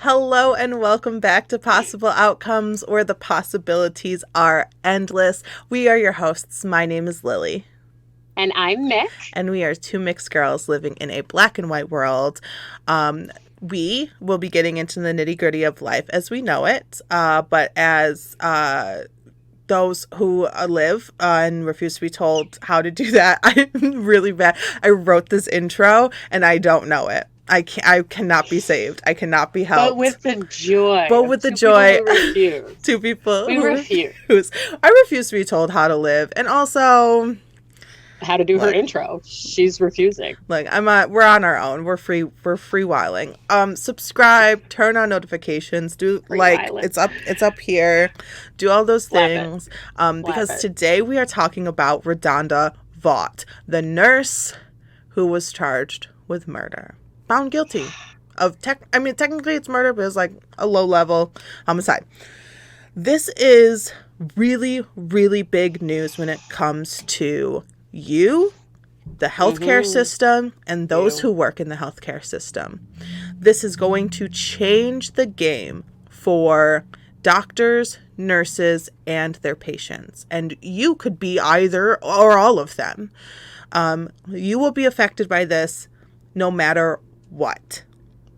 Hello and welcome back to Possible Outcomes, where the possibilities are endless. We are your hosts. My name is Lily. And I'm Mick. And we are two mixed girls living in a black and white world. We will be getting into the nitty gritty of life as we know it, but as those who live and refuse to be told how to do that, I'm really bad. I wrote this intro and I don't know it. I cannot be saved. I cannot be But helped. with the joy But of with the two people joy, who refuse. two people We who refuse. refuse. I refuse to be told how to live, and also, How to do her like, intro. She's refusing. we're on our own. We're free. We're freewheeling. Subscribe, turn on notifications. Do Free violence. It's up here. Do all those Slap it. things. Slap Because it. today we are talking about Radonda Vaught, the nurse who was charged with murder, found guilty of technically it's murder, but it's like a low level homicide. This is really, really big news when it comes to you, the healthcare system, and those who work in the healthcare system. This is going to change the game for doctors, nurses, and their patients. And you could be either or all of them. You will be affected by this no matter what,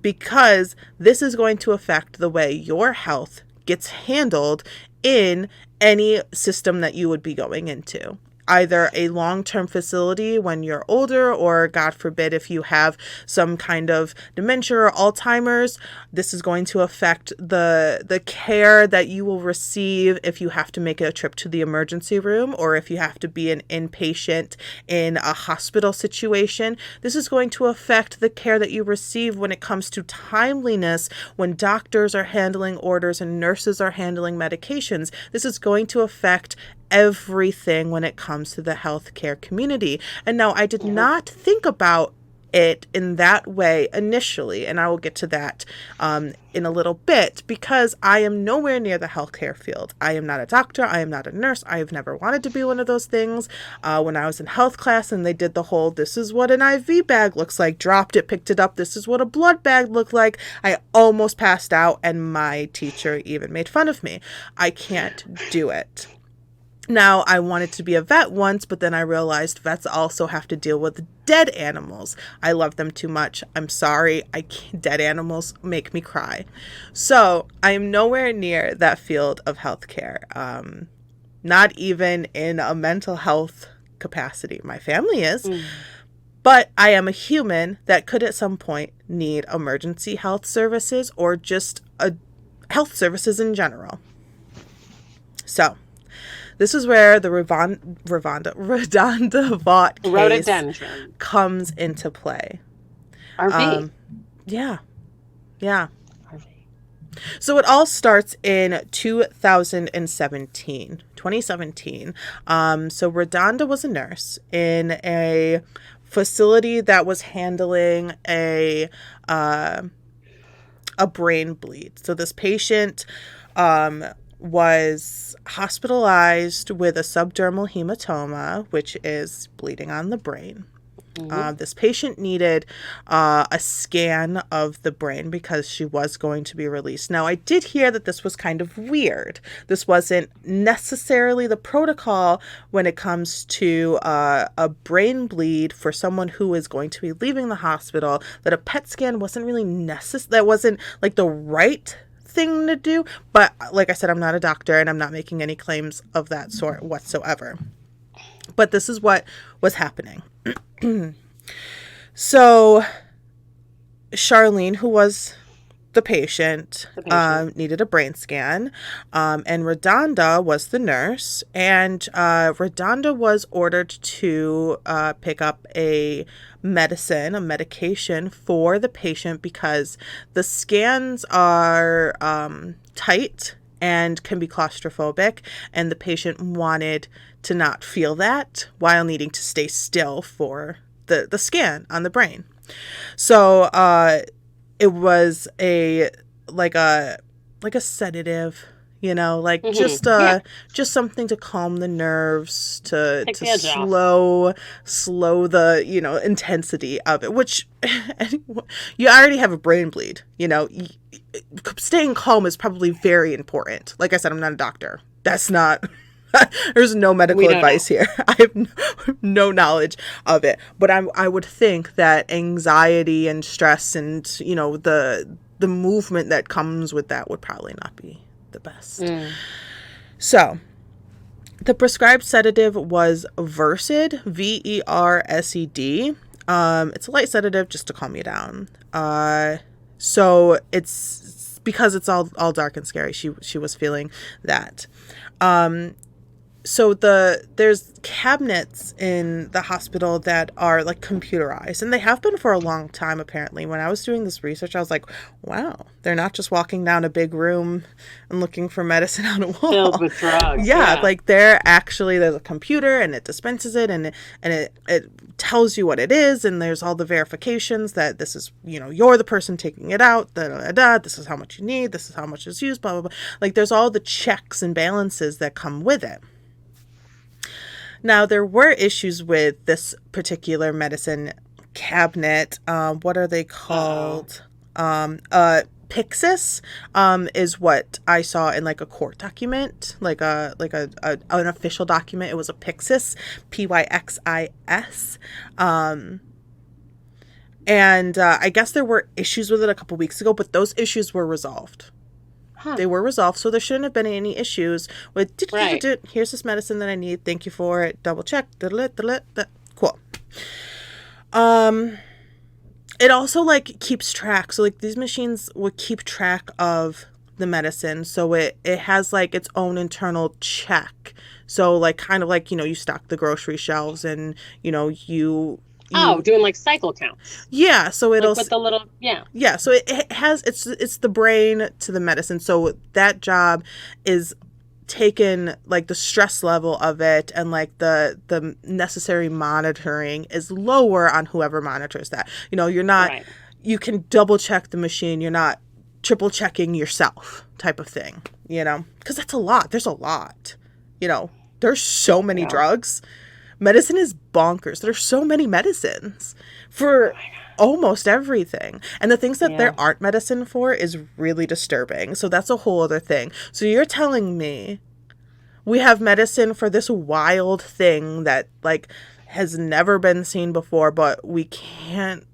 because this is going to affect the way your health gets handled in any system that you would be going into. Either a long-term facility when you're older, or God forbid, if you have some kind of dementia or Alzheimer's, this is going to affect the care that you will receive if you have to make a trip to the emergency room, or if you have to be an inpatient in a hospital situation. This is going to affect the care that you receive when it comes to timeliness, when doctors are handling orders and nurses are handling medications. This is going to affect everything when it comes to the healthcare community. And now, I did not think about it in that way initially, and I will get to that in a little bit, because I am nowhere near the healthcare field. I am not a doctor. I am not a nurse. I have never wanted to be one of those things. When I was in health class and they did the whole, this is what an IV bag looks like, dropped it, picked it up, this is what a blood bag looked like, I almost passed out, and my teacher even made fun of me. I can't do it. Now, I wanted to be a vet once, but then I realized vets also have to deal with dead animals. I love them too much. I'm sorry. Dead animals make me cry. So I am nowhere near that field of healthcare. Not even in a mental health capacity. My family is. But I am a human that could at some point need emergency health services, or just health services in general. So this is where the Radonda Vaught case Rhododendron. comes into play. RV. Yeah. Yeah. RV. So it all starts in 2017. So Radonda was a nurse in a facility that was handling a brain bleed. So this patient was hospitalized with a subdermal hematoma, which is bleeding on the brain. This patient needed a scan of the brain because she was going to be released. Now, I did hear that this was kind of weird. This wasn't necessarily the protocol when it comes to a brain bleed for someone who is going to be leaving the hospital, that a PET scan wasn't really necessary. That wasn't like the right thing to do. But like I said, I'm not a doctor and I'm not making any claims of that sort whatsoever. But this is what was happening. So Charlene, who was the patient, needed a brain scan, and Radonda was the nurse, and Radonda was ordered to pick up a medication for the patient, because the scans are tight and can be claustrophobic, and the patient wanted to not feel that while needing to stay still for the scan on the brain. So it was a sedative, like Yeah. just something to calm the nerves, to Take the edge slow the, intensity of it, which you already have a brain bleed, staying calm is probably very important. Like I said, I'm not a doctor. That's not there's no medical advice here. I have no knowledge of it, but I would think that anxiety and stress and, the movement that comes with that would probably not be the best. So the prescribed sedative was Versed, Versed. It's a light sedative just to calm you down. So it's because it's all dark and scary. She was feeling that. So there's cabinets in the hospital that are like computerized, and they have been for a long time apparently. When I was doing this research, I was like, wow, they're not just walking down a big room and looking for medicine on a wall. Filled with drugs. Yeah, like there's a computer and it dispenses it, and it tells you what it is, and there's all the verifications that this is, you're the person taking it out, this is how much you need, this is how much is used, blah, blah, blah. Like there's all the checks and balances that come with it. Now, there were issues with this particular medicine cabinet. What are they called? Pyxis is what I saw in like a court document, like an official document. It was a Pyxis, Pyxis. And I guess there were issues with it a couple weeks ago, but those issues were resolved. They were resolved, so there shouldn't have been any issues with, here's this medicine that I need, thank you for it, double check, cool. It also, like, keeps track, so, like, these machines would keep track of the medicine, so it has, like, its own internal check, so, like, kind of like, you stock the grocery shelves, and, doing like cycle counts. Yeah, so it'll with the little so it has it's the brain to the medicine. So that job is taken, like the stress level of it and like the necessary monitoring is lower on whoever monitors that. You're not you can double check the machine. You're not triple checking yourself type of thing. Because that's a lot. There's a lot. There's so many drugs. Medicine is bonkers. There's so many medicines for almost everything. And the things that there aren't medicine for is really disturbing. So that's a whole other thing. So you're telling me we have medicine for this wild thing that, like, has never been seen before, but we can't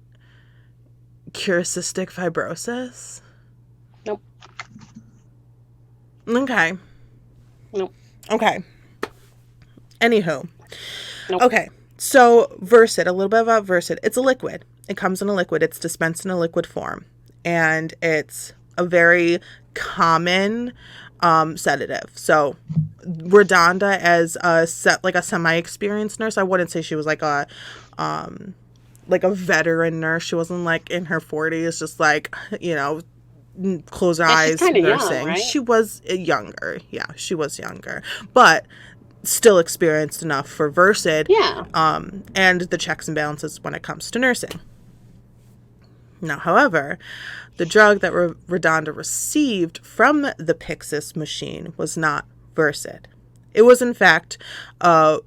cure cystic fibrosis? Nope. Okay. Nope. Okay. Anywho. Nope. Okay, so Versed, a little bit about Versed. It's a liquid. It comes in a liquid. It's dispensed in a liquid form. And it's a very common sedative. So Radonda, as a semi-experienced nurse, I wouldn't say she was like a veteran nurse. She wasn't like in her 40s, just like, close her eyes nursing. Young, right? She was younger. Yeah, she was younger. But still experienced enough for Versed, and the checks and balances when it comes to nursing. Now, however, the drug that Radonda received from the Pyxis machine was not Versed. It was, in fact, vecuronium.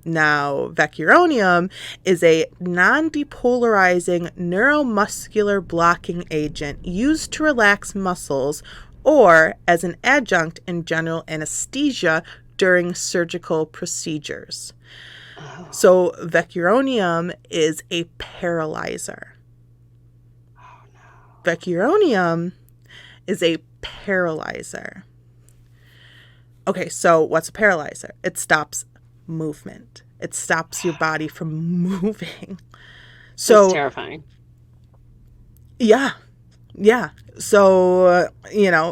Now, vecuronium is a non-depolarizing neuromuscular blocking agent used to relax muscles or as an adjunct in general anesthesia during surgical procedures. Oh. So vecuronium is a paralyzer. Oh, no. Vecuronium is a paralyzer. Okay, so what's a paralyzer? It stops movement. It stops your body from moving. So that's terrifying. Yeah. Yeah. So,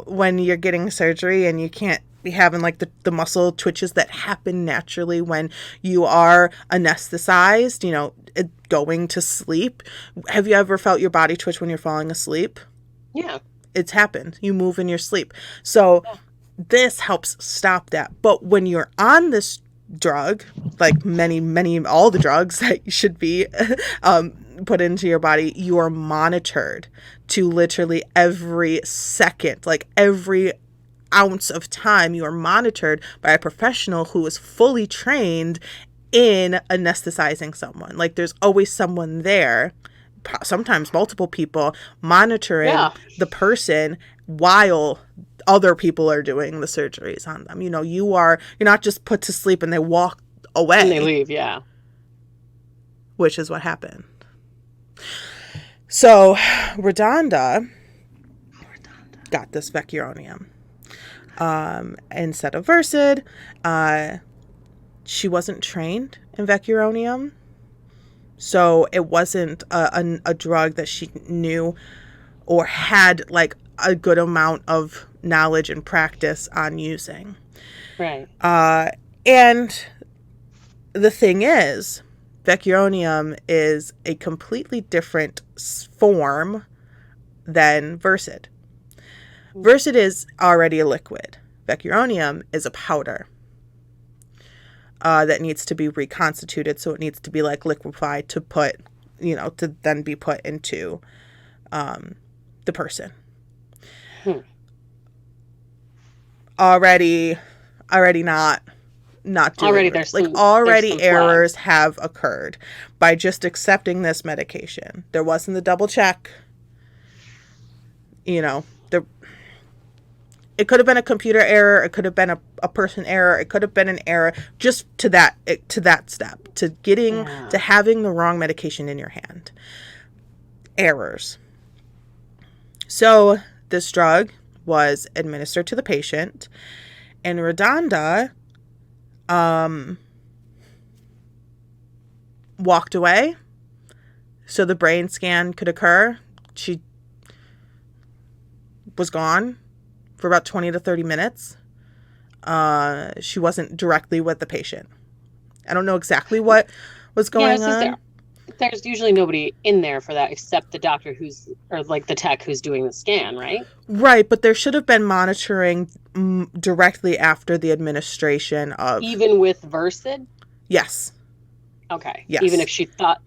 when you're getting surgery and you can't be having like the muscle twitches that happen naturally when you are anesthetized, going to sleep. Have you ever felt your body twitch when you're falling asleep? Yeah. It's happened. You move in your sleep. So this helps stop that. But when you're on this drug, like all the drugs that you should be put into your body, you are monitored to literally every second, like every ounce of time. You are monitored by a professional who is fully trained in anesthetizing someone. Like there's always someone there, sometimes multiple people, monitoring the person while other people are doing the surgeries on them. You know, you're not just put to sleep and they walk away. And they leave, yeah. Which is what happened. So Radonda got this vecuronium. Instead of Versed, she wasn't trained in vecuronium. So it wasn't a drug that she knew or had like a good amount of knowledge and practice on using. Right. And the thing is, vecuronium is a completely different form than Versed. Versed is already a liquid. Vecuronium is a powder that needs to be reconstituted, so it needs to be like liquefied to put, to then be put into the person. Already not doing already it. there's like some, already there's some errors flags. have occurred by just accepting this medication. There wasn't the double check. It could have been a computer error. It could have been a person error. It could have been an error just to that step, to getting to having the wrong medication in your hand. Errors. So this drug was administered to the patient, and Radonda walked away so the brain scan could occur. She was gone for about 20 to 30 minutes. She wasn't directly with the patient. I don't know exactly what was going on. There's usually nobody in there for that except the doctor or like the tech who's doing the scan, right? Right, but there should have been monitoring directly after the administration of... Even with Versed? Yes. Okay. Yes. Even if she thought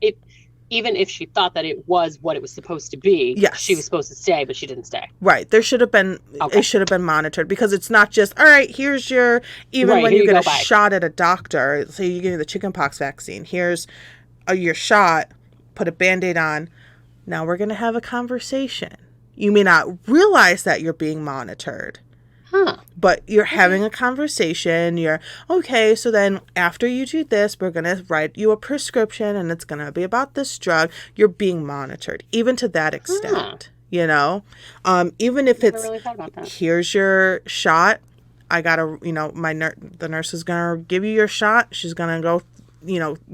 that it was what it was supposed to be, yes, she was supposed to stay, but she didn't stay. Right. There should have been, It should have been monitored, because it's not just, all right, here's your, when you get a shot at a doctor, say you get the chickenpox vaccine, here's your shot, put a Band-Aid on. Now we're going to have a conversation. You may not realize that you're being monitored. But you're having a conversation. You're, okay, so then after you do this, we're going to write you a prescription and it's going to be about this drug. You're being monitored, even to that extent, even if it's, really thought about that. Here's your shot. I got to, the nurse is going to give you your shot. She's going to go,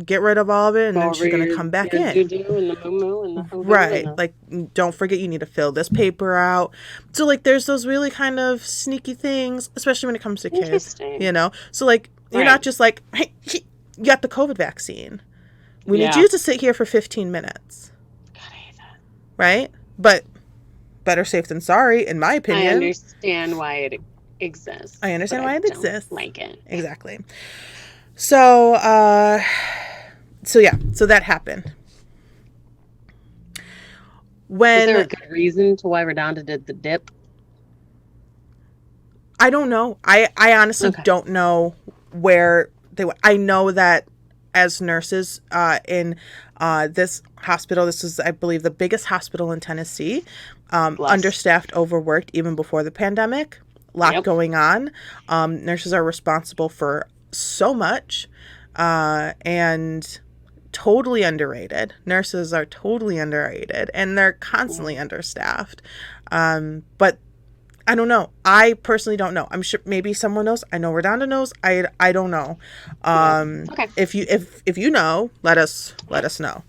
get rid of all of it, and then she's going to come back in. And the moo-moo and the right. Like, don't forget you need to fill this paper out. So, like, there's those really kind of sneaky things, especially when it comes to kids, So, like, you're not just like, hey, you got the COVID vaccine. We need you to sit here for 15 minutes. God, I hate that. Right? But better safe than sorry, in my opinion. I understand why it exists. I understand why it exists. Like it. Exactly. So that happened. Is there a good reason to why Radonda did the dip? I don't know. I honestly don't know where they went. I know that as nurses in this hospital, this is, I believe, the biggest hospital in Tennessee, understaffed, overworked even before the pandemic, a lot going on. Nurses are responsible for so much, and totally underrated. Nurses are totally underrated, and they're constantly understaffed. But I don't know. I personally don't know. I'm sure maybe someone knows. I know Radonda knows. I don't know. If you know, let us know.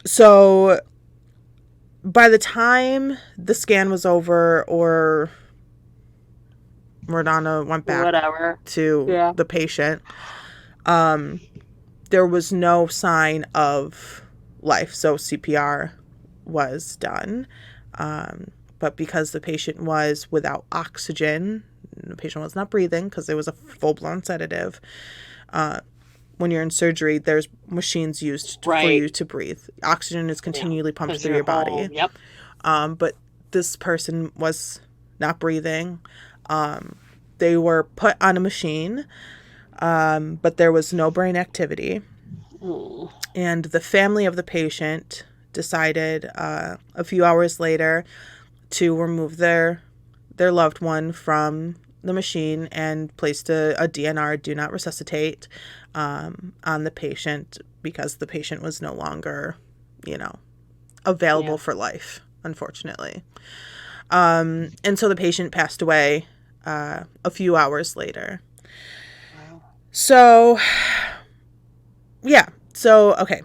So by the time the scan was over, or Radonda went back to the patient, there was no sign of life. So CPR was done. But because the patient was without oxygen, the patient was not breathing because it was a full-blown sedative, when you're in surgery, there's machines used for Right. you to breathe. Oxygen is continually pumped 'Cause through your whole- body. Yep. But this person was not breathing. They were put on a machine, but there was no brain activity. Mm. And the family of the patient decided a few hours later to remove their loved one from the machine and placed a DNR, do not resuscitate, on the patient because the patient was no longer, available for life, unfortunately. And so the patient passed away a few hours later. Wow. So, yeah. So, okay.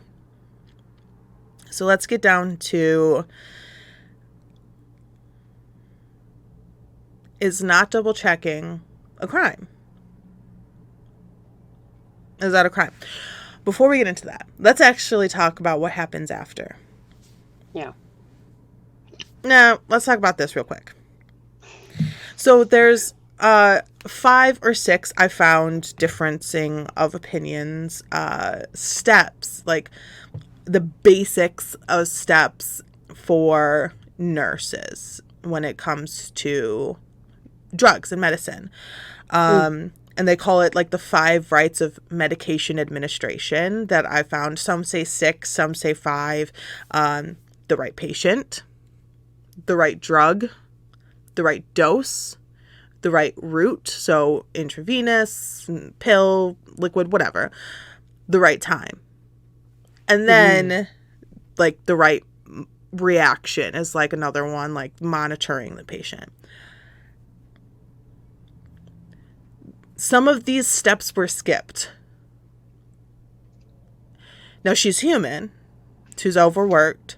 So let's get down to, is not double checking a crime? Is that a crime? Before we get into that, let's actually talk about what happens after. Yeah. Now, let's talk about this real quick. So there's 5 or 6 I found differencing of opinions, steps, like the basics of steps for nurses when it comes to drugs and medicine. And they call it like the 5 rights of medication administration that I found. Some say 6, some say 5. The right patient, the right drug, the right dose, the right route, so intravenous, pill, liquid, whatever, the right time. And then, like, the right reaction is, like, another one, like, monitoring the patient. Some of these steps were skipped. Now, she's human. She's overworked.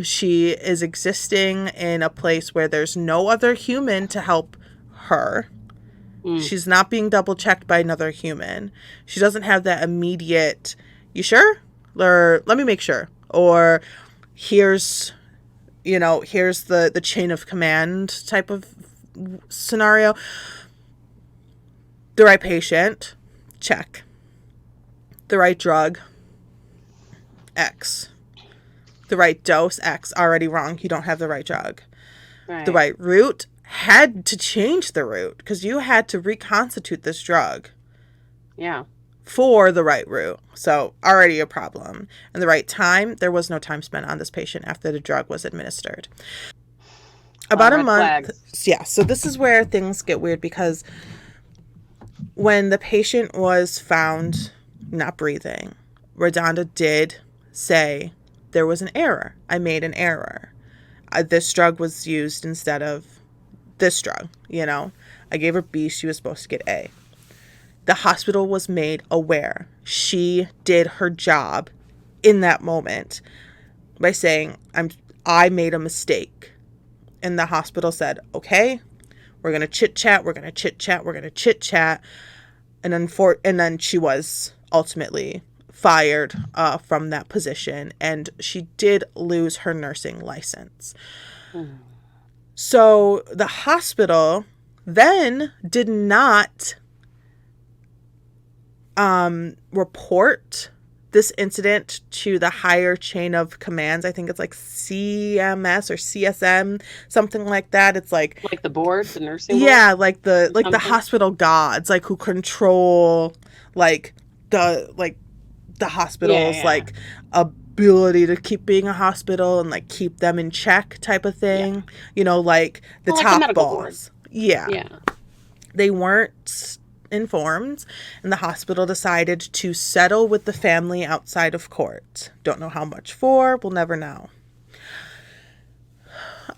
She is existing in a place where there's no other human to help her. She's not being double checked by another human. She doesn't have that immediate, you sure? Or let me make sure. Or here's the chain of command type of scenario. The right patient, check. The right drug, X. The right dose, X. Already wrong. You don't have the right drug. Right. The right route, had to change the route because you had to reconstitute this drug. Yeah. For the right route. So already a problem. And the right time, there was no time spent on this patient after the drug was administered. About a month. Flags. Yeah. So this is where things get weird because when the patient was found not breathing, Radonda did say there was an error. I made an error. This drug was used instead of this drug, I gave her B, she was supposed to get A. The hospital was made aware. She did her job in that moment by saying, I made a mistake. And the hospital said, okay, we're going to chit-chat, we're going to chit-chat, we're going to chit-chat. And then she was ultimately fired from that position. And she did lose her nursing license. So the hospital then did not report this incident to the higher chain of commands. I think it's like CMS or CSM, something like that. It's like the board, the nursing board? Yeah, like the hospital gods, like who control the hospital's ability to keep being a hospital and keep them in check type of thing. Yeah. Like the top the balls. Board. Yeah. They weren't informed, and the hospital decided to settle with the family outside of court. Don't know how much for, we'll never know.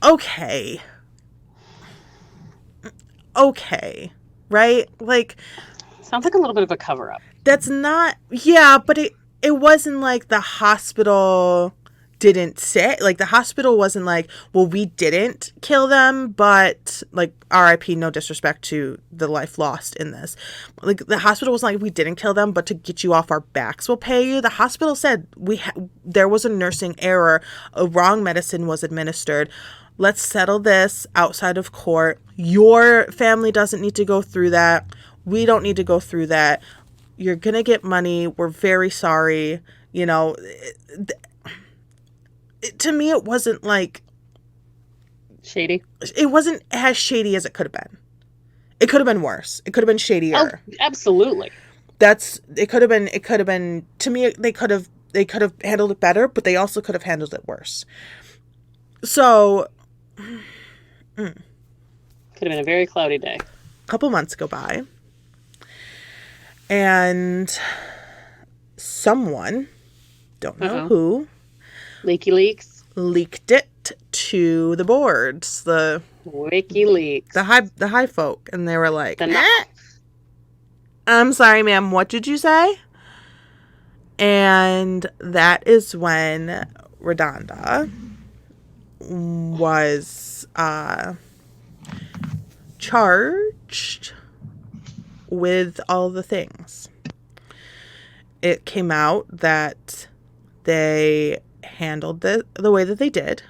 Okay, right? Sounds like a little bit of a cover-up. That's not, yeah, but it wasn't like the hospital didn't say, the hospital wasn't like, well, we didn't kill them, but RIP, no disrespect to the life lost in this. The hospital was like, we didn't kill them, but to get you off our backs, we'll pay you. The hospital said there was a nursing error, a wrong medicine was administered. Let's settle this outside of court. Your family doesn't need to go through that. We don't need to go through that. you're going to get money. We're very sorry. You know, to me, it wasn't like shady. It wasn't as shady as it could have been. It could have been worse. It could have been shadier. Oh, absolutely. It could have been, to me, they could have handled it better, but they also could have handled it worse. So, could have been a very cloudy day. A couple months go by, and someone, don't know who, WikiLeaks leaked it to the boards, the WikiLeaks, the high folk, and they were like, I'm sorry, ma'am, what did you say? And that is when Radonda was charged with all the things. It came out that they handled the way that they did,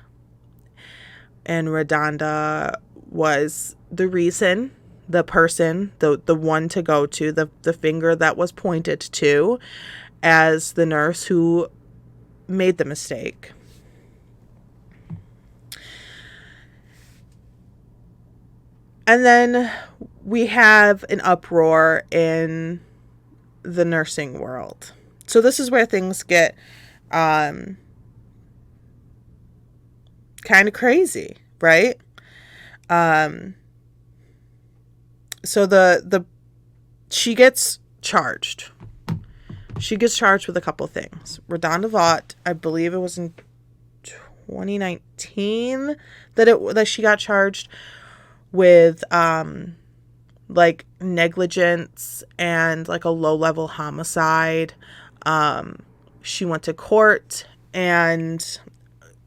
and Radonda was the reason, the person, the one to go to, the finger that was pointed to as the nurse who made the mistake. And then we have an uproar in the nursing world. So this is where things get kind of crazy, right? So she gets charged. She gets charged with a couple things. Radonda Vaught, I believe it was in 2019 that she got charged with like negligence and like a low-level homicide. She went to court and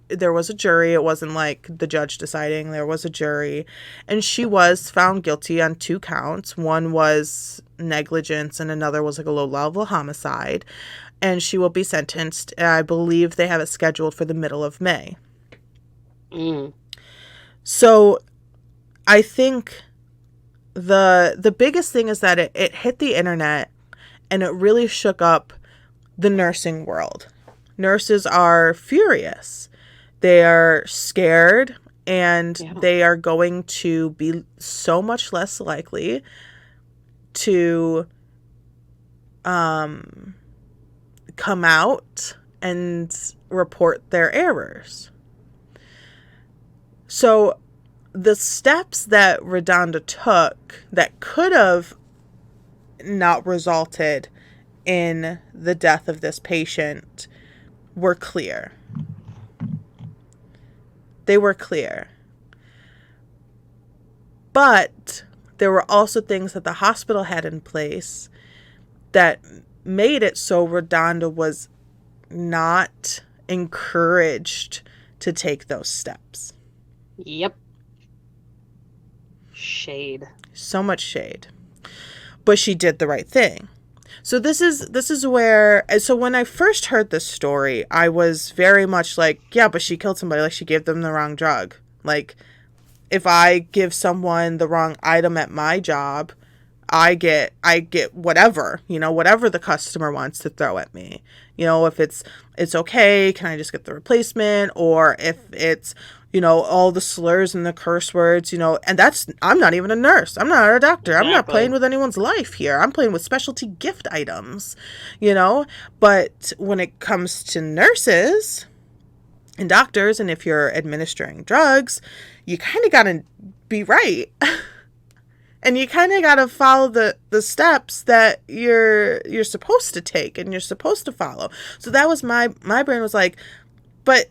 there was a jury. It wasn't like the judge deciding. There was a jury, and she was found guilty on 2 counts. One was negligence and another was like a low-level homicide, and she will be sentenced. I believe they have it scheduled for the middle of May. So I think the biggest thing is that it hit the internet and it really shook up the nursing world. Nurses are furious. They are scared, and they are going to be so much less likely to come out and report their errors. So the steps that Radonda took that could have not resulted in the death of this patient were clear. They were clear. But there were also things that the hospital had in place that made it so Radonda was not encouraged to take those steps. Yep. Shade. So much shade. But she did the right thing. So this is where, so when I first heard this story, I was very much like, yeah, but she killed somebody. Like, she gave them the wrong drug. Like, if I give someone the wrong item at my job, I get whatever, whatever the customer wants to throw at me. If it's okay, can I just get the replacement? Or if it's, all the slurs and the curse words, and I'm not even a nurse. I'm not a doctor. Exactly. I'm not playing with anyone's life here. I'm playing with specialty gift items, But when it comes to nurses and doctors, and if you're administering drugs, you kind of got to be right. And you kind of got to follow the steps that you're supposed to take and you're supposed to follow. So that was my brain was like, but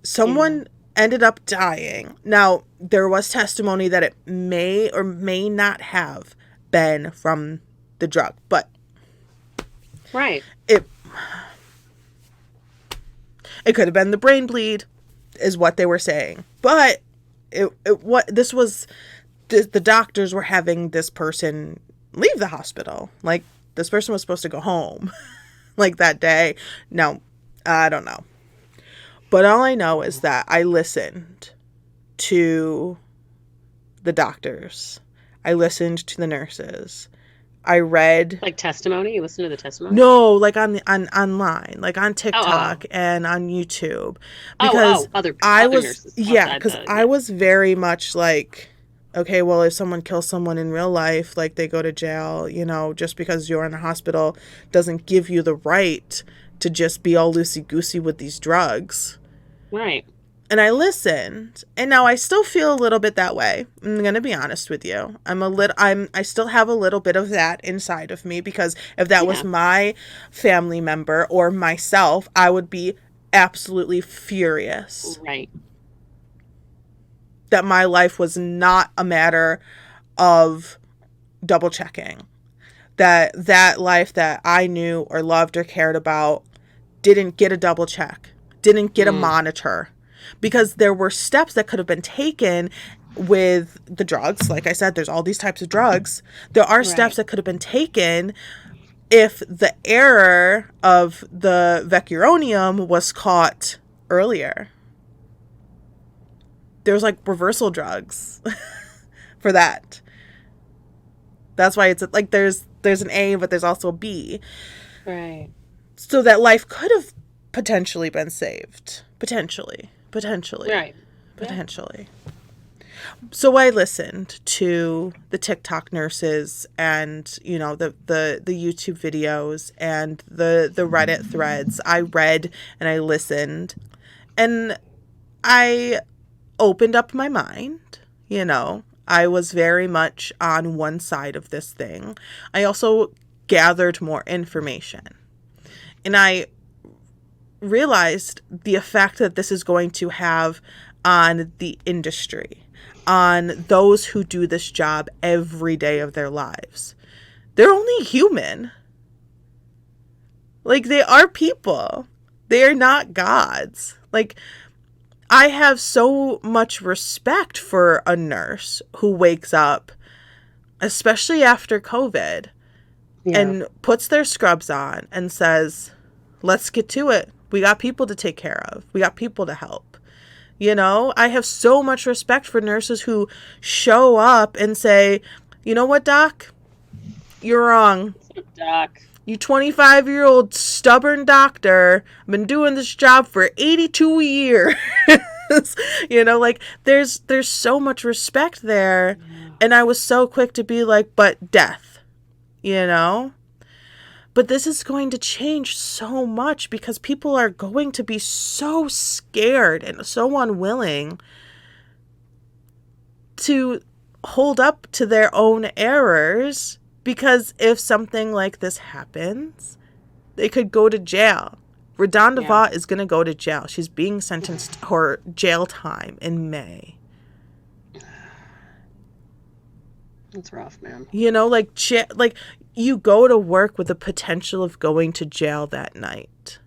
someone ended up dying. Now, there was testimony that it may or may not have been from the drug, but right. It could have been the brain bleed, is what they were saying. But the doctors were having this person leave the hospital. Like, this person was supposed to go home like that day. Now, I don't know. But all I know is that I listened to the doctors. I listened to the nurses. I read. Like testimony? You listen to the testimony? No, like on online, like on Oh, TikTok and on YouTube, oh, because other nurses outside because the, I yeah. was very much like, okay, well, if someone kills someone in real life, like they go to jail, just because you're in a hospital doesn't give you the right to just be all loosey goosey with these drugs. Right. And I listened, and now I still feel a little bit that way. I'm gonna be honest with you. I still have a little bit of that inside of me, because if that was Yeah. my family member or myself, I would be absolutely furious Right. that my life was not a matter of double checking. That life that I knew or loved or cared about didn't get a double check, didn't get a monitor, because there were steps that could have been taken with the drugs. Like I said, there's all these types of drugs. There are steps Right. that could have been taken if the error of the vecuronium was caught earlier. There's like reversal drugs for that. That's why it's like there's an A, but there's also a B. Right. So that life could have potentially been saved. Potentially. Right. Yeah. So I listened to the TikTok nurses and, the YouTube videos and the Reddit threads. I read and I listened, and I opened up my mind. I was very much on one side of this thing. I also gathered more information, and I realized the effect that this is going to have on the industry, on those who do this job every day of their lives. They're only human. Like, they are people. They are not gods. Like, I have so much respect for a nurse who wakes up, especially after COVID, and puts their scrubs on and says, let's get to it. We got people to take care of. We got people to help. I have so much respect for nurses who show up and say, you know what, doc? You're wrong. Doc. You 25-year-old stubborn doctor, been doing this job for 82 years. Like there's so much respect there. Yeah. And I was so quick to be like, but death, But this is going to change so much, because people are going to be so scared and so unwilling to hold up to their own errors, because if something like this happens, they could go to jail. Radonda Vaught is going to go to jail. She's being sentenced for jail time in May. That's rough, man. Like you go to work with the potential of going to jail that night.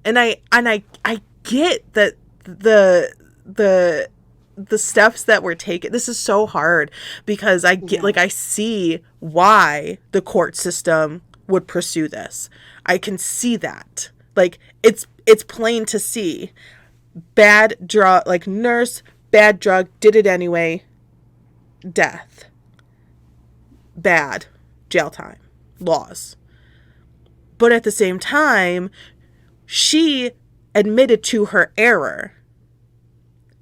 And I get that the steps that were taken. This is so hard, because I get I see why the court system would pursue this. I can see that. Like it's plain to see. Bad drug, like nurse, bad drug, did it anyway. Death. Bad. Jail time. Laws. But at the same time, she admitted to her error.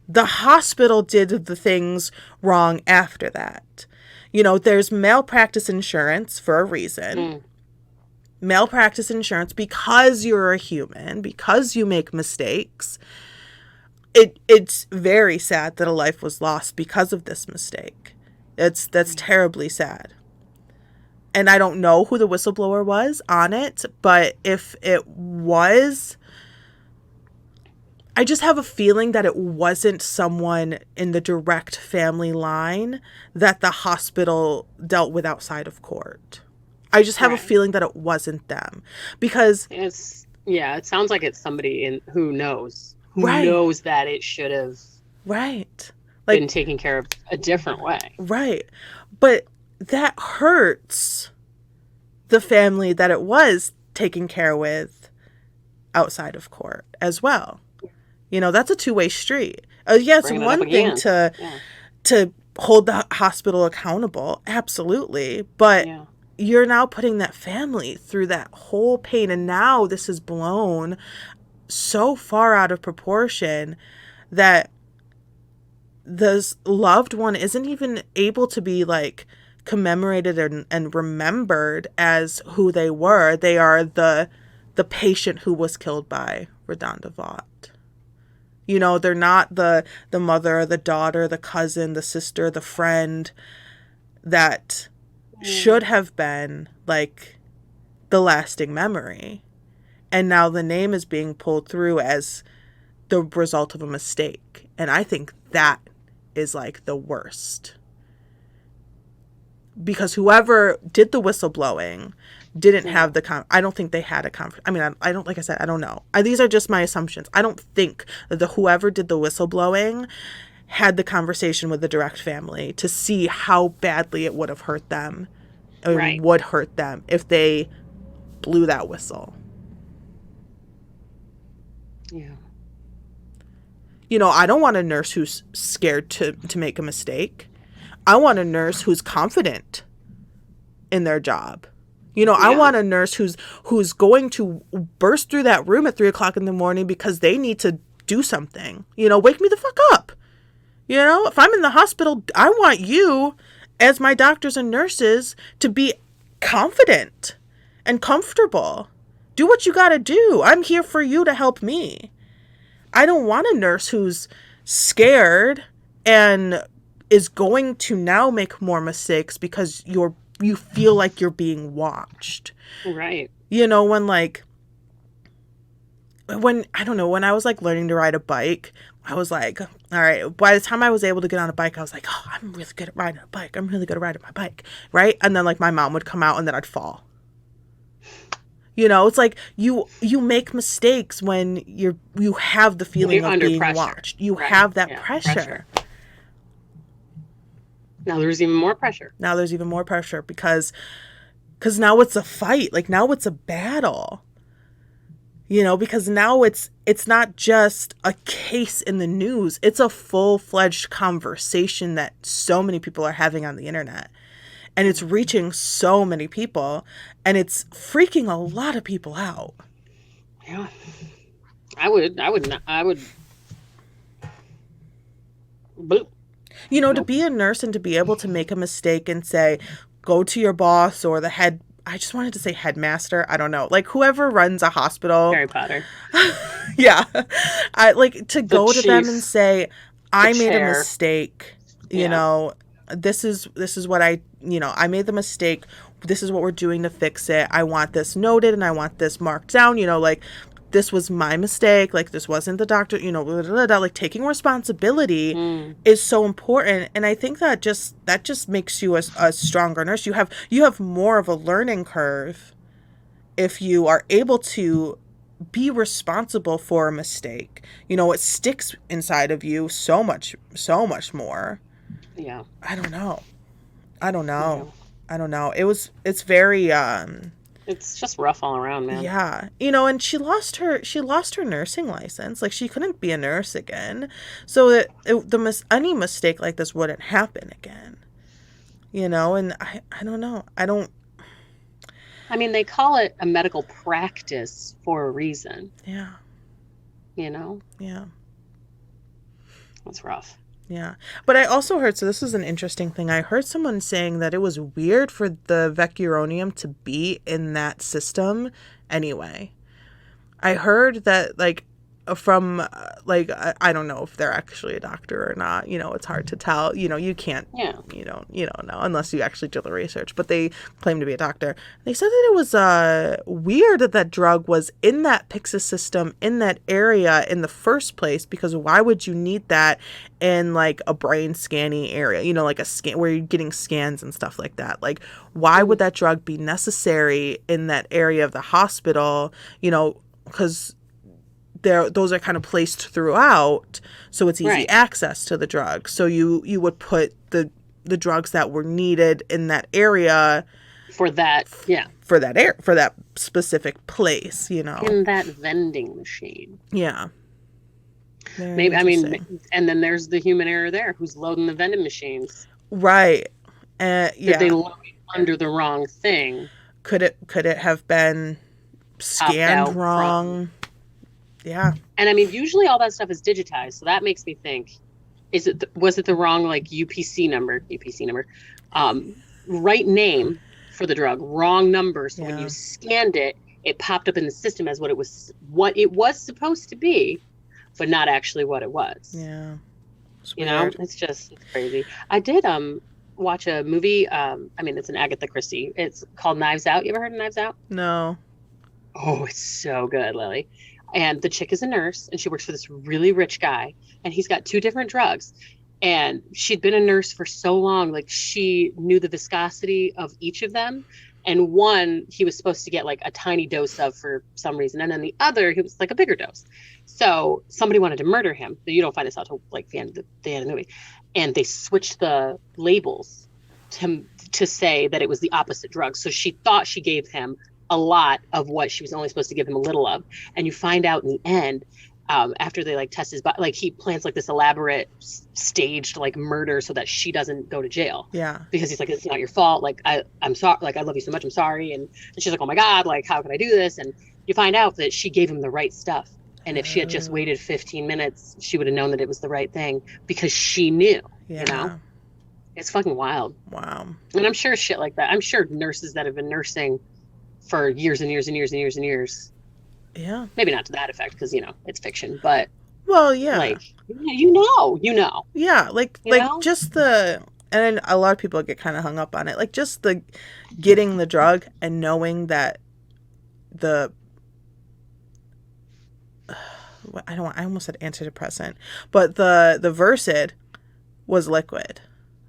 The hospital did the things wrong after that. There's malpractice insurance for a reason. Malpractice insurance, because you're a human, because you make mistakes. It's very sad that a life was lost because of this mistake. That's terribly sad. And I don't know who the whistleblower was on it, but if it was, I just have a feeling that it wasn't someone in the direct family line that the hospital dealt with outside of court. I just have a feeling that it wasn't them, because it sounds like it's somebody who knows that it should have been taken care of a different way. Right. But that hurts the family that it was taken care with outside of court as well. That's a two-way street. It's one thing to hold the hospital accountable, absolutely, but Yeah. you're now putting that family through that whole pain, and now this is blown so far out of proportion that this loved one isn't even able to be like commemorated and remembered as who they were. They are the patient who was killed by Radonda Vaught. You know, they're not the mother, the daughter, the cousin, the sister, the friend that should have been like the lasting memory. And now the name is being pulled through as the result of a mistake. And I think that is like the worst. Because whoever did the whistleblowing didn't have the I don't think they had a I mean, I don't, like I said, I don't know. These are just my assumptions. I don't think that whoever did the whistleblowing had the conversation with the direct family to see how badly it would have hurt them and would hurt them if they blew that whistle. Yeah. You know, I don't want a nurse who's scared to make a mistake. I want a nurse who's confident in their job. You know, I want a nurse who's going to burst through that room at 3:00 in the morning because they need to do something. You know, wake me the fuck up. You know, if I'm in the hospital, I want you, as my doctors and nurses, to be confident and comfortable. Do what you got to do. I'm here for you to help me. I don't want a nurse who's scared and is going to now make more mistakes because you feel like you're being watched. Right. You know, when I don't know, when I was like learning to ride a bike, I was like, all right, by the time I was able to get on a bike, I was like, oh, I'm really good at riding a bike. I'm really good at riding my bike. Right. And then like my mom would come out and then I'd fall. You know, it's like you make mistakes when you have the feeling of being watched. You have that pressure. Now there's even more pressure. Because now it's a fight. Like now it's a battle. You know, because now it's not just a case in the news. It's a full-fledged conversation that so many people are having on the internet. And it's reaching so many people, and it's freaking a lot of people out. Yeah. I would. Boop. You know, to be a nurse and to be able to make a mistake and say, go to your boss or the head, I just wanted to say headmaster. I don't know. Like whoever runs a hospital. Harry Potter. Yeah. I like to go to them and say, I made a mistake. You know, this is what I made the mistake. This is what we're doing to fix it. I want this noted and I want this marked down, you know, like this was my mistake. Like this wasn't the doctor, you know, blah, blah, blah. Like taking responsibility is so important. And I think that just makes you a stronger nurse. You have more of a learning curve if you are able to be responsible for a mistake. You know, it sticks inside of you so much more. Yeah. I don't know. It's very it's just rough all around, man. Yeah. You know, and she lost her nursing license. Like she couldn't be a nurse again. So any mistake like this wouldn't happen again. You know, and I don't know. I mean, they call it a medical practice for a reason. Yeah. You know? Yeah. That's rough. Yeah. But I also heard, so this is an interesting thing, I heard someone saying that it was weird for the vecuronium to be in that system anyway. I heard that, like, from, like, I don't know if they're actually a doctor or not. You know, it's hard to tell. You know, you can't, you don't know unless you actually do the research. But they claim to be a doctor. They said that it was weird that drug was in that Pyxis system in that area in the first place, because why would you need that in, like, a brain scanning area? You know, like a scan where you're getting scans and stuff like that. Like, why would that drug be necessary in that area of the hospital? You know, because those are kind of placed throughout, so it's easy access to the drug. So you would put the drugs that were needed in that area for that for that specific place, you know, in that vending machine. Yeah. Very Maybe, I interesting. mean, and then there's the human error there. Who's loading the vending machines? Right. Did they Yeah. load under the wrong thing? Could it have been Popped scanned out from. wrong? Yeah. And I mean, usually all that stuff is digitized, so that makes me think: was it the wrong like UPC number, um, right name for the drug, wrong number? So when Yeah. you scanned it, it popped up in the system as what it was supposed to be, but not actually what it was. Yeah. It's You know, weird. it's crazy. I did watch a movie. I mean, it's an Agatha Christie. It's called Knives Out. You ever heard of Knives Out? No. Oh, it's so good, Lily. And the chick is a nurse and she works for this really rich guy. And he's got two different drugs. And she'd been a nurse for so long, like she knew the viscosity of each of them. And one he was supposed to get like a tiny dose of for some reason. And then the other, he was like a bigger dose. So somebody wanted to murder him. You don't find this out till like the end of the movie. And they switched the labels to say that it was the opposite drug. So she thought she gave him a lot of what she was only supposed to give him a little of. And you find out in the end, after they like test his body, like he plans like this elaborate staged like murder so that she doesn't go to jail. Yeah. Because he's like, it's not your fault. Like I'm sorry. Like I love you so much. I'm sorry. And she's like, oh my God, like how can I do this? And you find out that she gave him the right stuff. And if she had just waited 15 minutes, she would have known that it was the right thing because she knew. Yeah. You know, it's fucking wild. Wow. And I'm sure shit like that. I'm sure nurses that have been nursing for years and years and years and years and years. Yeah. Maybe not to that effect because, you know, it's fiction, but well, yeah. Like, you know. Yeah, like just the, and a lot of people get kind of hung up on it. Like just the getting the drug and knowing that I almost said antidepressant, but the Versed was liquid.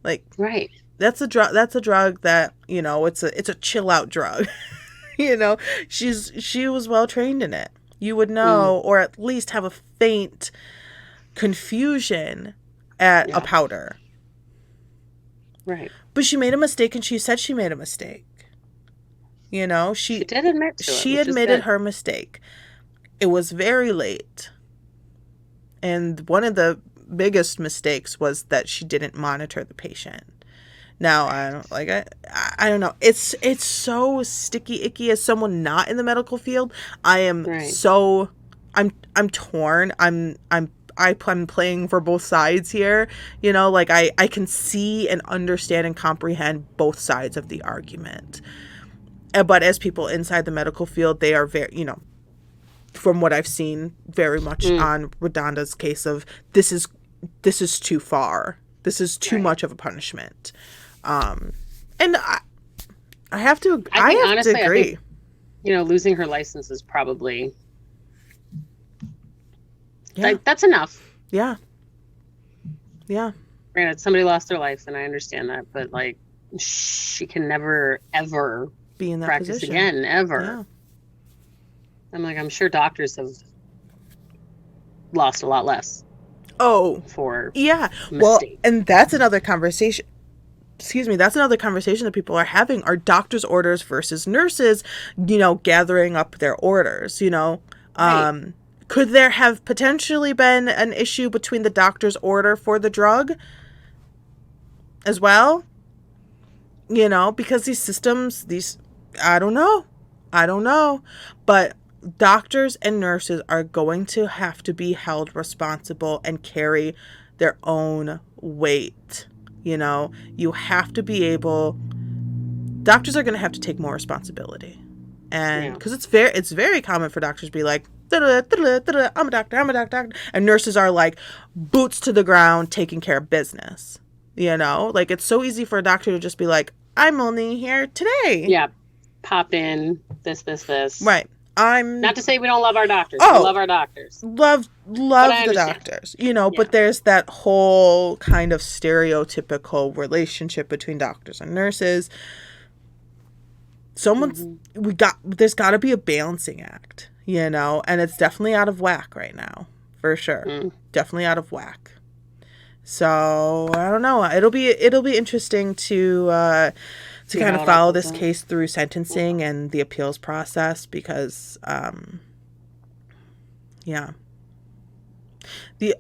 Like right. That's a drug that, you know, it's a chill out drug. You know, she was well trained in it. You would know, or at least have a faint confusion at a powder. Right. But she made a mistake, and she said she made a mistake. You know, she did admit to it. She admitted her mistake. It was very late. And one of the biggest mistakes was that she didn't monitor the patient. Now, I don't know. It's so sticky icky as someone not in the medical field. I am I'm torn. I'm playing for both sides here. You know, like I can see and understand and comprehend both sides of the argument. But as people inside the medical field, they are very, you know, from what I've seen, very much on Radonda's case of this is too far. This is too much of a punishment. And I have to honestly agree. I think, you know, losing her license is probably like, that's enough. Yeah. Yeah. Granted, somebody lost their life, and I understand that, but like, she can never ever be in that practice position again, ever. Yeah. I'm sure doctors have lost a lot less. Oh, for mistakes. Well, and that's another conversation. Excuse me, that's another conversation that people are having, are doctors' orders versus nurses, you know, gathering up their orders, you know. Right. Could there have potentially been an issue between the doctor's order for the drug as well? You know, because these systems, I don't know. But doctors and nurses are going to have to be held responsible and carry their own weight. You know, you have to be able, doctors are going to have to take more responsibility. And because it's very common for doctors to be like, I'm a doctor. And nurses are like boots to the ground, taking care of business. You know, like it's so easy for a doctor to just be like, I'm only here today. Yeah. Pop in this. Right. I'm not to say we don't love our doctors. We love our doctors. Love the doctors. You know, but there's that whole kind of stereotypical relationship between doctors and nurses. There's got to be a balancing act, you know, and it's definitely out of whack right now, for sure. Definitely out of whack. So I don't know. It'll be interesting to kind of follow this case through sentencing and the appeals process because, yeah. The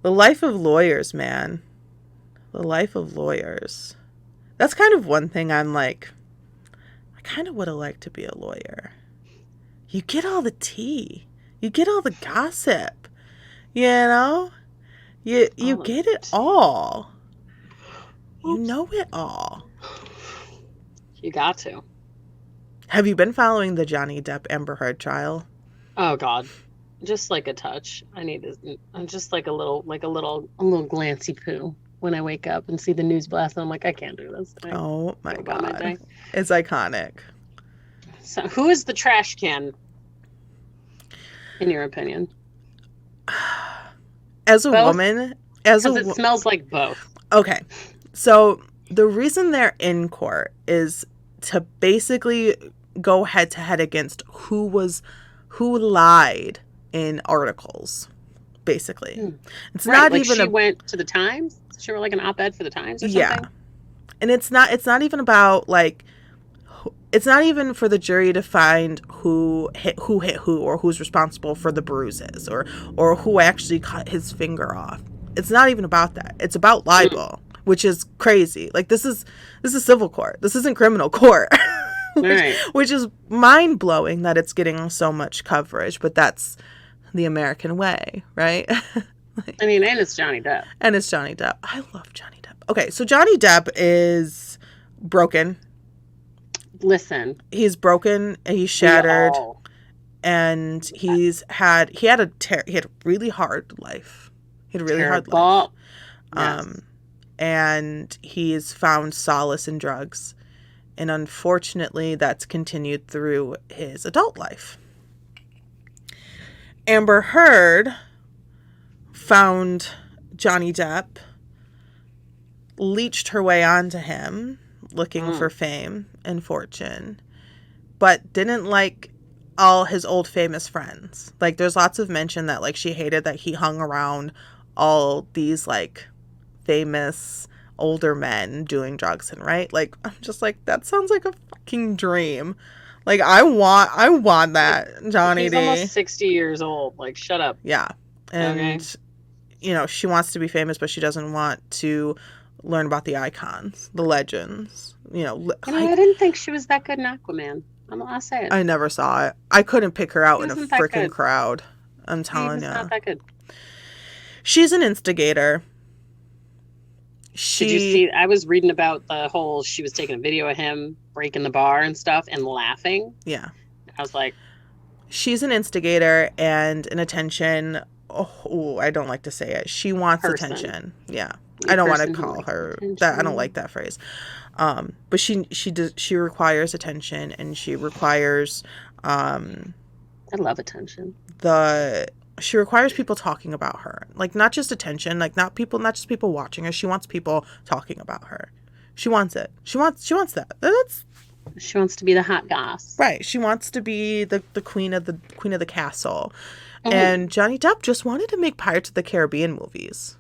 life of lawyers, man. The life of lawyers. That's kind of one thing I'm like, I kind of would have liked to be a lawyer. You get all the tea. You get all the gossip. You know? You get it all. You know it all. You got to. Have you been following the Johnny Depp Amber Heard trial? Oh God. Just like a touch. I'm just like a little glancy poo when I wake up and see the news blast. And I'm like, I can't do this. Oh my God. It's iconic. So who is the trash can, in your opinion? As a both? Woman, because it smells like both. Okay. So the reason they're in court is to basically go head to head against who lied in articles, basically. It's right, not like even she went to the Times. She wrote like an op-ed for the Times or something. Yeah. And it's not even about like, it's not even for the jury to find who hit who or who's responsible for the bruises or who actually cut his finger off. It's not even about that. It's about libel, which is crazy. Like this is civil court. This isn't criminal court. Which is mind-blowing that it's getting so much coverage, but that's the American way, right? I mean, and it's Johnny Depp. I love Johnny Depp. Okay, so Johnny Depp is broken. Listen. He's broken, he's shattered, and he had a really hard life. He had a really hard life. Yes. And he's found solace in drugs. And unfortunately, that's continued through his adult life. Amber Heard found Johnny Depp, leeched her way onto him, looking for fame and fortune, but didn't like all his old famous friends. Like, there's lots of mention that, like, she hated that he hung around all these, like, famous older men doing drugs and right. Like, I'm just like, that sounds like a fucking dream. Like, I want that, Johnny D. He's almost 60 years old. Like, shut up. Yeah. And, you know, she wants to be famous, but she doesn't want to learn about the icons, the legends. You know, I didn't think she was that good in Aquaman. I'll say it. I never saw it. I couldn't pick her out in a freaking crowd. I'm telling you. Not that good. She's an instigator. Did you see? I was reading about the whole. She was taking a video of him breaking the bar and stuff and laughing. Yeah. I was like, she's an instigator and an attention. Oh, I don't like to say it. She wants attention. Yeah. I don't want to call her that. I don't like that phrase. But she requires attention, and she requires I love attention. She requires people talking about her. Like, not just attention, like not just people watching her. She wants people talking about her. She wants it. She wants that. She wants to be the hot goss. Right. She wants to be the queen of the castle. Mm-hmm. And Johnny Depp just wanted to make Pirates of the Caribbean movies.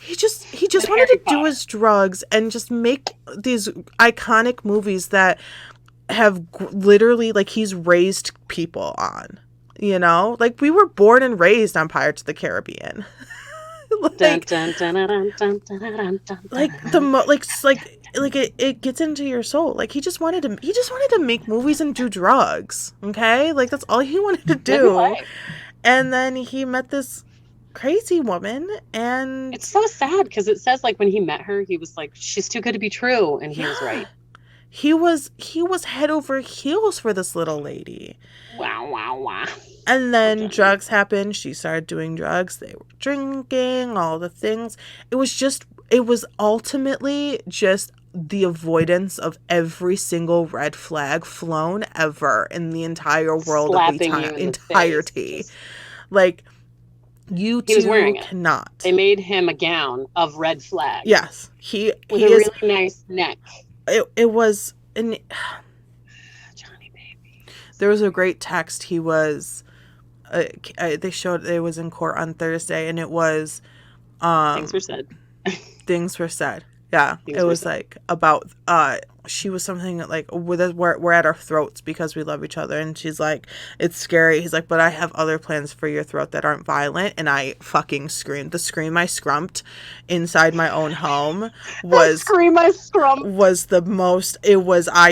He just wanted to do his drugs and just make these iconic movies that have literally, like, he's raised people on. You know, like, we were born and raised on Pirates of the Caribbean. It gets into your soul. Like, he just wanted to make movies and do drugs. Okay, like, that's all he wanted to do. And then he met this crazy woman, and it's so sad because it says, like, when he met her, he was like, she's too good to be true, and he was right. He was head over heels for this little lady. Wow. And then drugs happened. She started doing drugs. They were drinking, all the things. It was ultimately just the avoidance of every single red flag flown ever in the entire world of entirety. Like, you two cannot. They made him a gown of red flag. Yes. He is a really nice neck. It was an Johnny baby. There was a great text. He was they showed it was in court on Thursday, and it was things were said. Things were said. Yeah, it Things were was said. like about she was something like we're at our throats because we love each other, and she's like, it's scary. He's like, but I have other plans for your throat that aren't violent, and I fucking screamed. The scream I scrumped inside my own home That was scream I scrumped. the most. It was I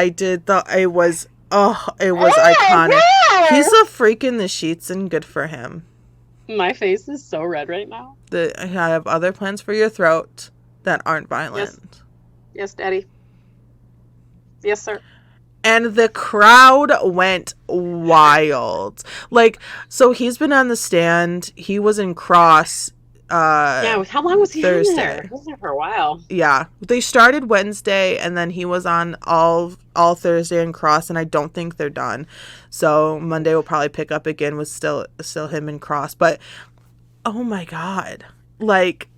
did the it was it was Oh iconic. my He's god! a freak in the sheets, and good for him. My face is so red right now. I have other plans for your throat that aren't Yes, violent. yes, Daddy. Yes, sir. And the crowd went wild. Like, so he's been on the stand. He was in Cross Yeah, how long was he on there? Thursday. He was there for a while. Yeah. They started Wednesday and then he was on all Thursday in Cross, and I don't think they're done. So Monday will probably pick up again with still him in Cross. But oh my god. Like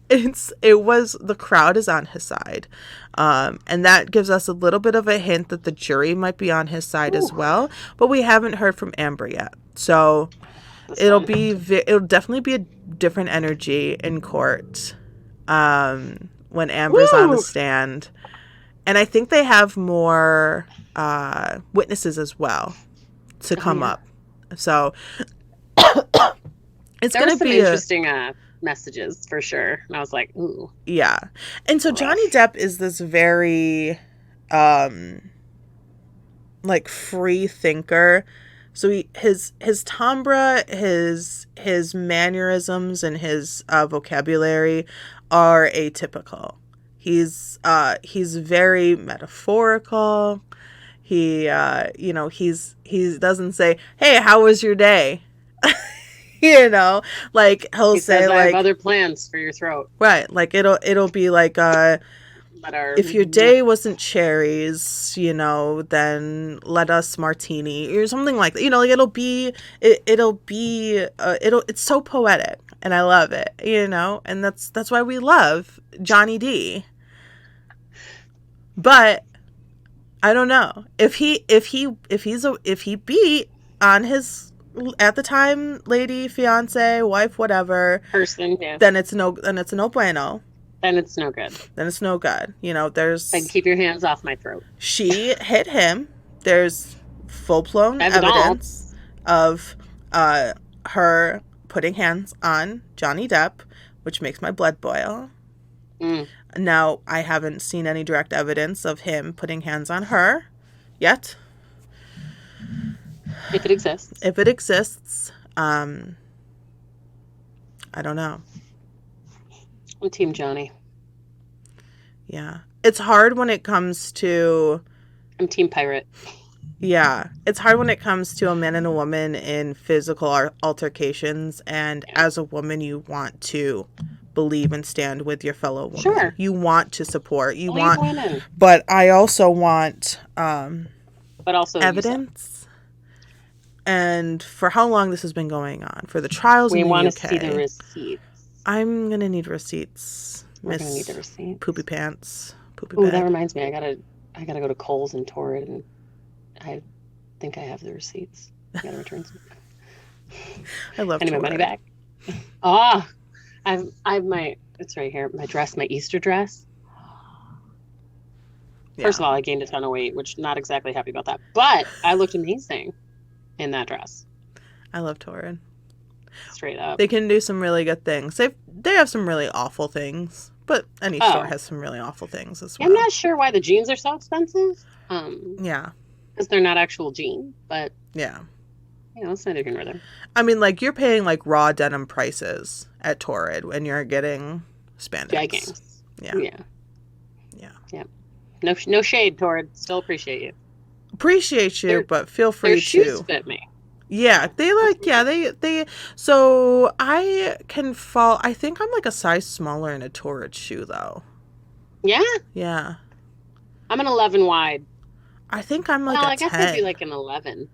the crowd is on his side, and that gives us a little bit of a hint that the jury might be on his side as well, but we haven't heard from Amber yet, so it'll definitely be a different energy in court when Amber's on the stand, and I think they have more witnesses as well to come up, so it's There going were to some be interesting messages for sure. And I was like, ooh. Yeah. And so Johnny Depp is this very like free thinker. So his timbre, his mannerisms, and his vocabulary are atypical. He's very metaphorical. He he doesn't say, "Hey, how was your day?" Like he'll He say says, I like have other plans for your throat. right, like it'll be like if your day wasn't cherries, then let us martini or something like that. Like it's so poetic, and I love it. And that's why we love Johnny D. But I don't know if he beat on his at the time lady, fiance, wife, whatever person, yeah. then it's no bueno. Then it's no good. Then it's no good. There's Then keep your hands off my throat. She hit him. There's full-blown evidence of her putting hands on Johnny Depp, which makes my blood boil. Now, I haven't seen any direct evidence of him putting hands on her yet. If it exists. If it exists, I don't know. I'm Team Johnny. Yeah. It's hard when it comes to... I'm Team Pirate. Yeah. It's hard when it comes to a man and a woman in physical altercations, and as a woman, you want to believe and stand with your fellow woman. Sure. You want to support. You Believe want... women. But I also want but also evidence. And for how long this has been going on. For the trials in the UK. We want to see the receipts. I'm going to need receipts. We're going to need the receipts. Poopy pants. Poopy bag. That reminds me. I gotta go to Kohl's and Torrid, and I think I have the receipts. I gotta return some. I love I need my money back. I have my, it's right here, my dress, my Easter dress. Yeah. First of all, I gained a ton of weight, which not exactly happy about that, but I looked amazing in that dress. I love Torrid. Straight up. They can do some really good things. They have some really awful things, but any store has some really awful things as well. I'm not sure why the jeans are so expensive. Yeah. Because they're not actual jeans, but yeah. It's neither here nor there. I mean, like, you're paying like raw denim prices at Torrid when you're getting spandex. Jeggings. Yeah. Yeah. Yeah. Yeah. No shade, Torrid. Still appreciate you. Appreciate you, but feel free their shoes fit me. Yeah, they so I can fall. I think I'm like a size smaller in a Torrid shoe though. Yeah? Yeah. I'm an 11 wide. I think I'm like I guess I'd be like an 11.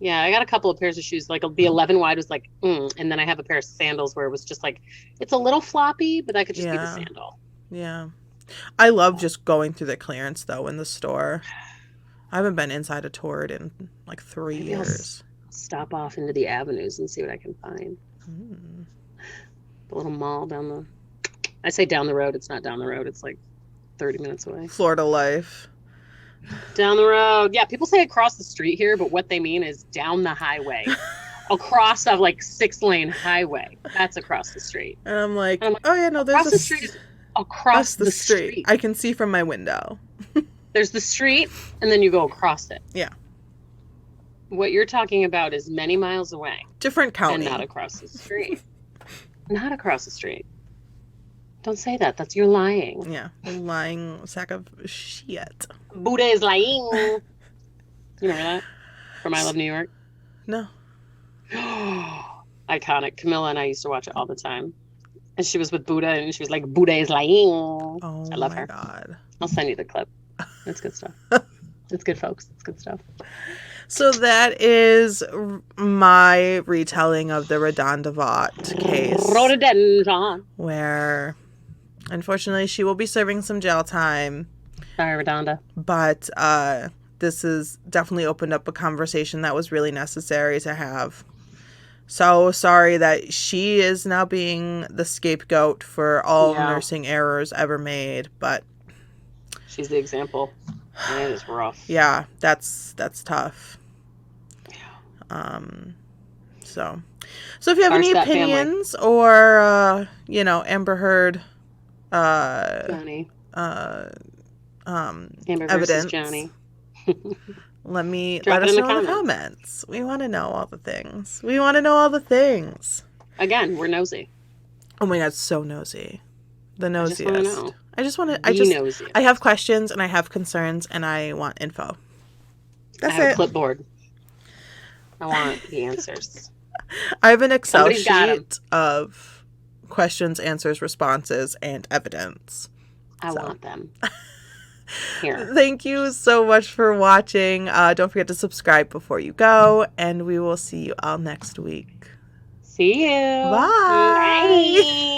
Yeah, I got a couple of pairs of shoes. Like the 11 wide was like, and then I have a pair of sandals where it was just like, it's a little floppy, but that could just be the sandal. Yeah. I love just going through the clearance though in the store. I haven't been inside a Torrid in like 3 years. I'll stop off into the avenues and see what I can find. The little mall down the I say down the road. It's not down the road. It's like 30 minutes away. Florida life. Down the road. Yeah, people say across the street here, but what they mean is down the highway. Across a like 6-lane highway. That's across the street. And I'm like, And I'm like, oh yeah, no, there's across the street is across the street. I can see from my window. There's the street, and then you go across it. Yeah. What you're talking about is many miles away. Different county. And not across the street. Not across the street. Don't say that. You're lying. Yeah. A lying sack of shit. Buddha is lying. You remember that? From I Love New York? No. Iconic. Camilla and I used to watch it all the time. And she was with Buddha, and she was like, Buddha is lying. Oh, I love my her. God. I'll send you the clip. It's good stuff. It's good, folks. It's good stuff. So that is my retelling of the Radonda Vaught case. Rhododendron. Where, unfortunately, she will be serving some jail time. Sorry, Radonda. But this has definitely opened up a conversation that was really necessary to have. So sorry that she is now being the scapegoat for all nursing errors ever made, but she's the example. And it is rough. Yeah, that's tough. Yeah. So if you have any opinions or Amber Heard Johnny. Amber evidence, Johnny. let us know in the comments. We want to know all the things. Again, we're nosy. Oh my God, so nosy. The nosiest. I just want to know. I have questions and I have concerns and I want info. That's I have it. A clipboard. I want the answers. I have an Excel sheet of questions, answers, responses, and evidence. I want them. Here. Thank you so much for watching. Don't forget to subscribe before you go, and we will see you all next week. See you. Bye. Bye.